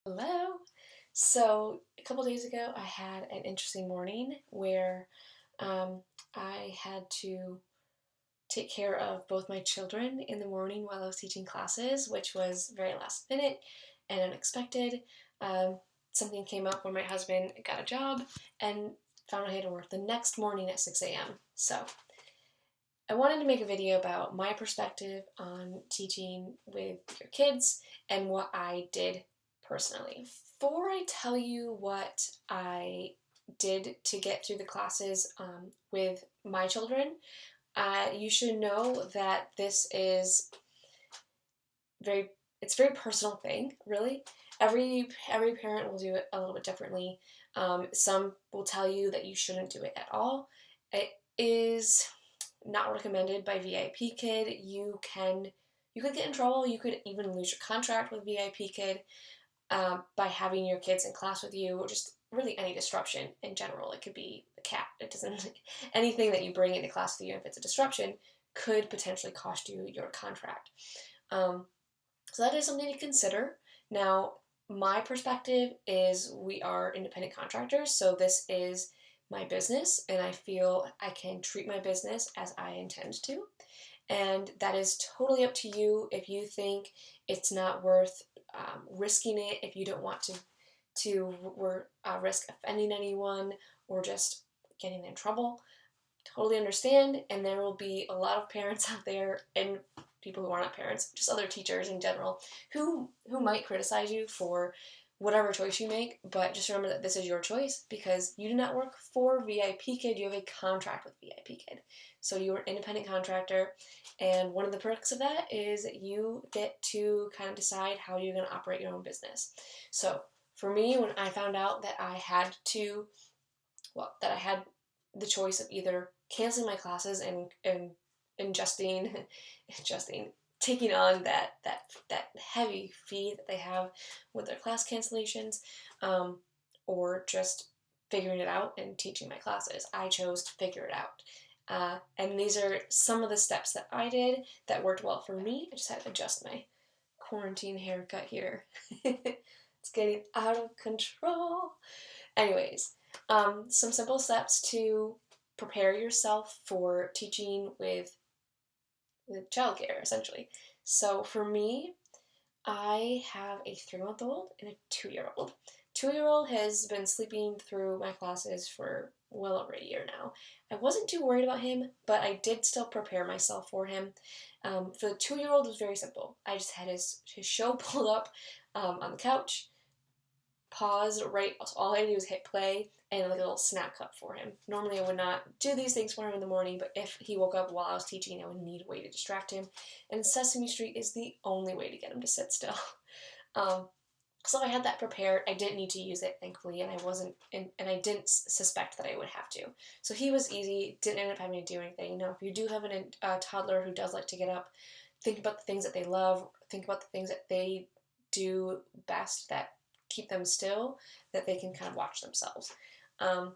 Hello. So a couple days ago, I had an interesting morning where um, I had to take care of both my children in the morning while I was teaching classes, which was very last minute and unexpected. Um, Something came up where my husband got a job and found out he had to work the next morning at 6 a.m. So I wanted to make a video about my perspective on teaching with your kids and what I did personally. Before I tell you what I did to get through the classes with my children, you should know that this is very it's a very personal thing, really. Every parent will do it a little bit differently. Some will tell you that you shouldn't do it at all. It is not recommended by VIP Kid. You could get in trouble. You could even lose your contract with VIP Kid by having your kids in class with you, or just really any disruption in general. It could be a cat. It doesn't anything that you bring into class with you. If it's a disruption, could potentially cost you your contract. Um, so that is something to consider. Now, my perspective is we are independent contractors, so this is my business, and I feel I can treat my business as I intend to. And that is totally up to you if you think it's not worth risking it, if you don't want to risk offending anyone or just getting in trouble. Totally understand, and there will be a lot of parents out there and people who are not parents, just other teachers in general, who might criticize you for whatever choice you make, but just remember that this is your choice because you do not work for VIP Kid, you have a contract with VIP Kid. So you are an independent contractor, and one of the perks of that is that you get to kind of decide how you're going to operate your own business. So for me, when I found out that that I had the choice of either canceling my classes and ingesting, adjusting, taking on that heavy fee that they have with their class cancellations, or just figuring it out and teaching my classes. I chose to figure it out. And these are some of the steps that I did that worked well for me. I just had to adjust my quarantine haircut here. It's getting out of control. Anyways, some simple steps to prepare yourself for teaching with childcare, essentially. So for me, I have a 3-month-old and a 2-year-old. 2-year-old has been sleeping through my classes for well over a year now. I wasn't too worried about him, but I did still prepare myself for him. For the 2-year-old, it was very simple. I just had his show pulled up on the couch, paused, right, all I had to do was hit play, and like a little snack cup for him. Normally I would not do these things for him in the morning, but if he woke up while I was teaching, I would need a way to distract him, and Sesame Street is the only way to get him to sit still. So I had that prepared. I didn't need to use it, thankfully, and I didn't suspect that I would have to. So he was easy, didn't end up having to do anything. Now, if you do have a toddler who does like to get up, think about the things that they love, think about the things that they do best that keep them still, that they can kind of watch themselves. Um,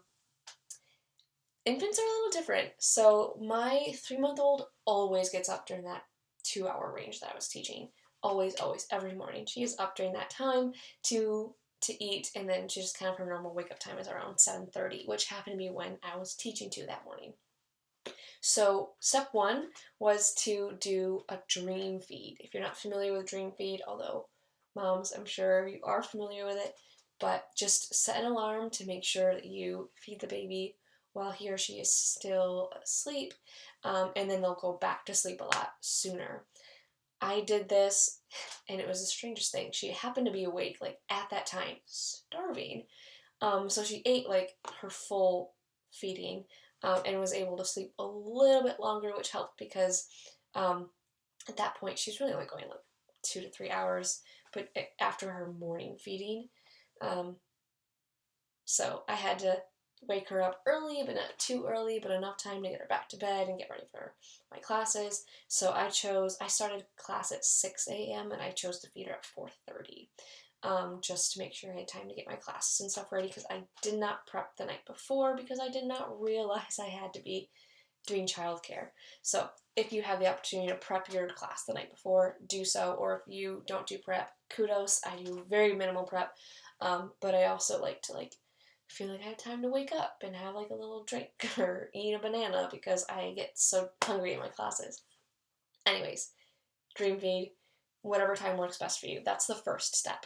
Infants are a little different. So my 3-month-old always gets up during that 2-hour range that I was teaching. Always, always, every morning. She is up during that time to eat, and then she just kind of her normal wake up time is around 7:30, which happened to be when I was teaching to that morning. So step one was to do a dream feed. If you're not familiar with dream feed, although moms, I'm sure you are familiar with it, but just set an alarm to make sure that you feed the baby while he or she is still asleep, and then they'll go back to sleep a lot sooner. I did this, and it was the strangest thing. She happened to be awake, like at that time, starving. So she ate like her full feeding, and was able to sleep a little bit longer, which helped because at that point she's really only going like 2 to 3 hours, but after her morning feeding. Um, so I had to wake her up early, but not too early, but enough time to get her back to bed and get ready for my classes. So I started class at 6 a.m. and I chose to feed her at 4:30. Just to make sure I had time to get my classes and stuff ready, because I did not prep the night before because I did not realize I had to be doing childcare. So if you have the opportunity to prep your class the night before, do so. Or if you don't do prep, kudos. I do very minimal prep, but I also like to feel like I have time to wake up and have like a little drink or eat a banana because I get so hungry in my classes. Anyways, dream feed, whatever time works best for you. That's the first step.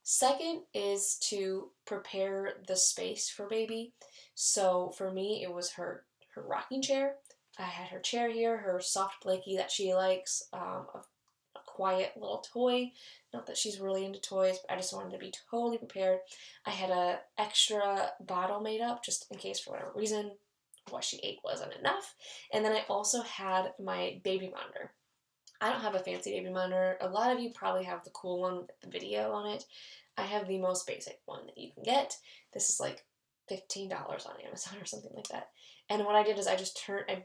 Second is to prepare the space for baby. So for me, it was her rocking chair. I had her chair here, her soft blankie that she likes, a quiet little toy. Not that she's really into toys, but I just wanted to be totally prepared. I had a extra bottle made up just in case for whatever reason what she ate wasn't enough. And then I also had my baby monitor. I don't have a fancy baby monitor. A lot of you probably have the cool one with the video on it. I have the most basic one that you can get. This is like $15 on Amazon or something like that. And what I did is I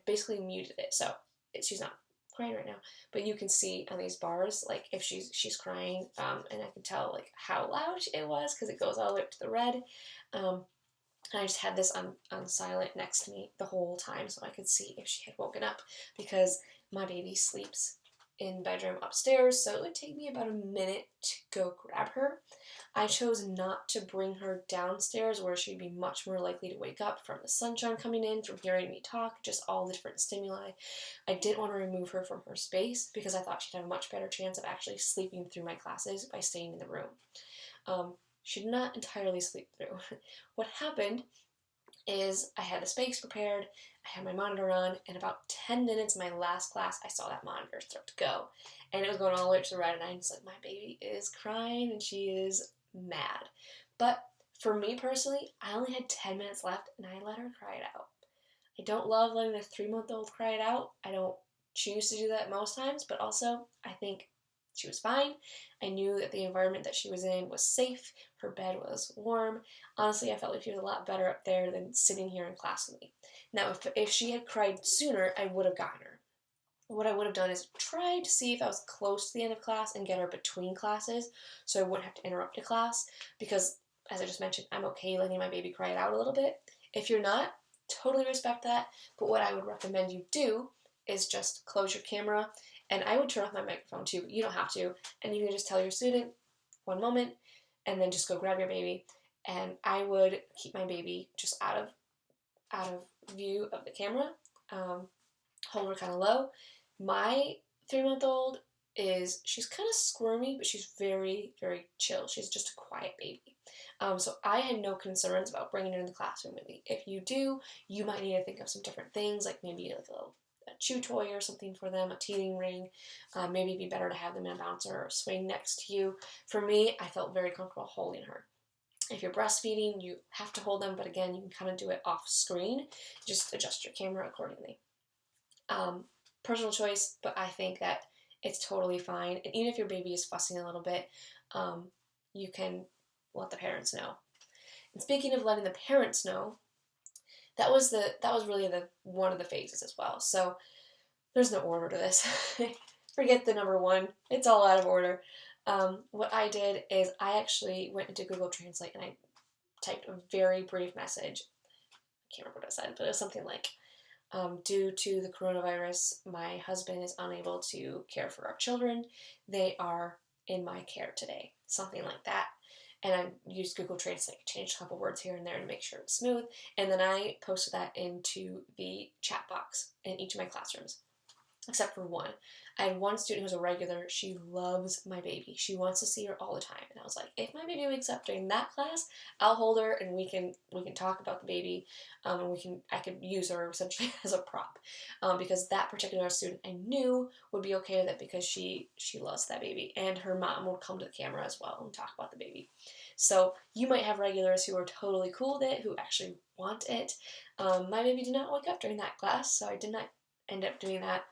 basically muted it. So she's not crying right now, but you can see on these bars, like if she's crying, and I can tell like how loud it was because it goes all the way up to the red. And I just had this on silent next to me the whole time so I could see if she had woken up because my baby sleeps in bedroom upstairs, so it would take me about a minute to go grab her. I chose not to bring her downstairs where she'd be much more likely to wake up from the sunshine coming in, from hearing me talk, just all the different stimuli. I didn't want to remove her from her space because I thought she'd have a much better chance of actually sleeping through my classes by staying in the room. She did not entirely sleep through. What happened is I had the space prepared, I had my monitor on, and about 10 minutes in my last class, I saw that monitor start to go. And it was going all the way to the red, and I was like, my baby is crying, and she is mad. But for me personally, I only had 10 minutes left, and I let her cry it out. I don't love letting a 3-month-old cry it out. I don't choose to do that most times, but also, I think she was fine. I knew that the environment that she was in was safe. Her bed was warm. Honestly, I felt like she was a lot better up there than sitting here in class with me. Now, if she had cried sooner, I would have gotten her. What I would have done is tried to see if I was close to the end of class and get her between classes so I wouldn't have to interrupt a class because, as I just mentioned, I'm okay letting my baby cry it out a little bit. If you're not, totally respect that, but what I would recommend you do is just close your camera, and I would turn off my microphone too, but you don't have to, and you can just tell your student, one moment, and then just go grab your baby, and I would keep my baby just out of view of the camera, hold her kind of low. My 3-month-old she's kind of squirmy, but she's very, very chill. She's just a quiet baby. So I had no concerns about bringing her in the classroom with me. If you do, you might need to think of some different things, like maybe like a chew toy or something for them, a teething ring. Maybe it'd be better to have them in a bouncer or a swing next to you. For me, I felt very comfortable holding her. If you're breastfeeding, you have to hold them, but again, you can kind of do it off screen. Just adjust your camera accordingly. Personal choice, but I think that it's totally fine. And even if your baby is fussing a little bit, you can let the parents know. And speaking of letting the parents know, that was really one of the phases as well. So there's no order to this. Forget the number one. It's all out of order. What I did is I actually went into Google Translate and I typed a very brief message. I can't remember what it said, but it was something like, due to the coronavirus, my husband is unable to care for our children. They are in my care today. Something like that. And I used Google Translate, changed a couple words here and there to make sure it was smooth. And then I posted that into the chat box in each of my classrooms, except for one. I had one student who's a regular. She loves my baby. She wants to see her all the time. And I was like, if my baby wakes up during that class, I'll hold her and we can talk about the baby, and I could use her essentially as a prop, because that particular student I knew would be okay with it because she loves that baby, and her mom would come to the camera as well and talk about the baby. So you might have regulars who are totally cool with it, who actually want it. My baby did not wake up during that class, so I did not end up doing that.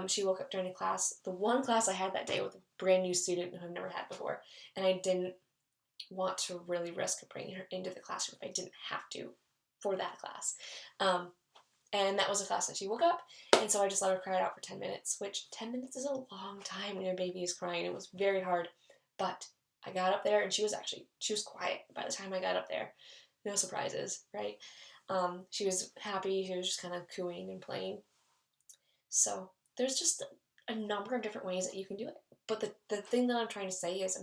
She woke up during a class, the one class I had that day with a brand new student who I've never had before, and I didn't want to really risk bringing her into the classroom if I didn't have to for that class. And that was a class that she woke up, and so I just let her cry it out for 10 minutes, which 10 minutes is a long time when your baby is crying. It was very hard, but I got up there, and she was quiet by the time I got up there. No surprises, right? She was happy. She was just kind of cooing and playing. So there's just a number of different ways that you can do it. But the thing that I'm trying to say is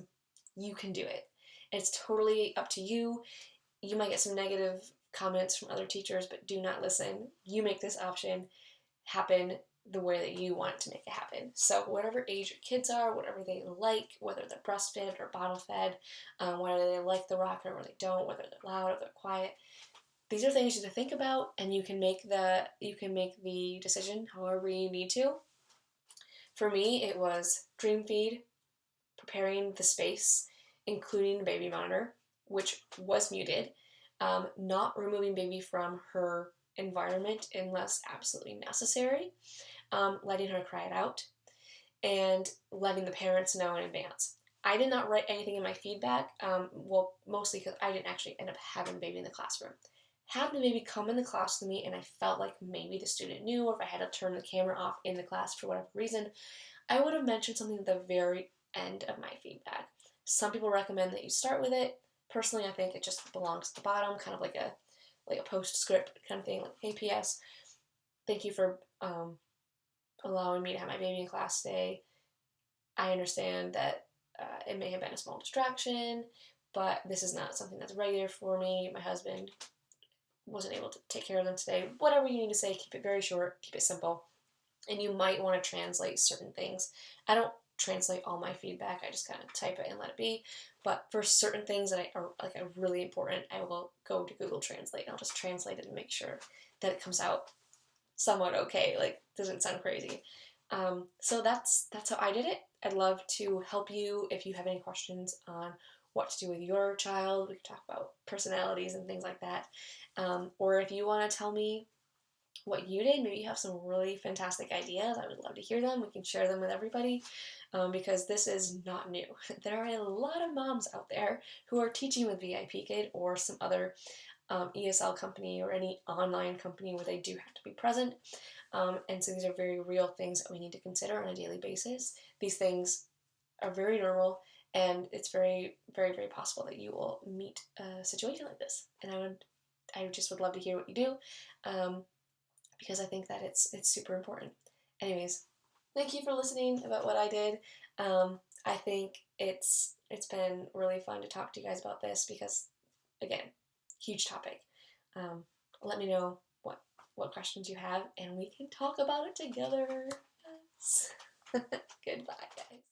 you can do it. And it's totally up to you. You might get some negative comments from other teachers, but do not listen. You make this option happen the way that you want to make it happen. So whatever age your kids are, whatever they like, whether they're breastfed or bottle fed, whether they like the rocker or they don't, whether they're loud or they're quiet, these are things you have to think about, and you can make the decision however you need to. For me, it was dream feed, preparing the space, including the baby monitor, which was muted, not removing baby from her environment unless absolutely necessary, letting her cry it out, and letting the parents know in advance. I did not write anything in my feedback, well, mostly because I didn't actually end up having the baby in the classroom. Had the baby come in the class with me and I felt like maybe the student knew, or if I had to turn the camera off in the class for whatever reason, I would have mentioned something at the very end of my feedback. Some people recommend that you start with it. Personally, I think it just belongs at the bottom, kind of like a postscript kind of thing, like, hey, P.S., thank you for allowing me to have my baby in class today. I understand that it may have been a small distraction, but this is not something that's regular for me. My husband wasn't able to take care of them today. Whatever you need to say, keep it very short, keep it simple. And you might want to translate certain things. I don't translate all my feedback. I just kind of type it and let it be. But for certain things that are really important, I will go to Google Translate and I'll just translate it and make sure that it comes out somewhat okay. Like, doesn't sound crazy. So that's how I did it. I'd love to help you if you have any questions on what to do with your child. We can talk about personalities and things like that. Or if you want to tell me what you did, maybe you have some really fantastic ideas. I would love to hear them. We can share them with everybody, because this is not new. There are a lot of moms out there who are teaching with VIP Kid or some other ESL company or any online company where they do have to be present. And so these are very real things that we need to consider on a daily basis. These things are very normal, and it's very, very, very possible that you will meet a situation like this. And I just would love to hear what you do, because I think that it's super important. Anyways, thank you for listening about what I did. I think it's been really fun to talk to you guys about this because, again, huge topic. Let me know what questions you have, and we can talk about it together. Yes. Goodbye, guys.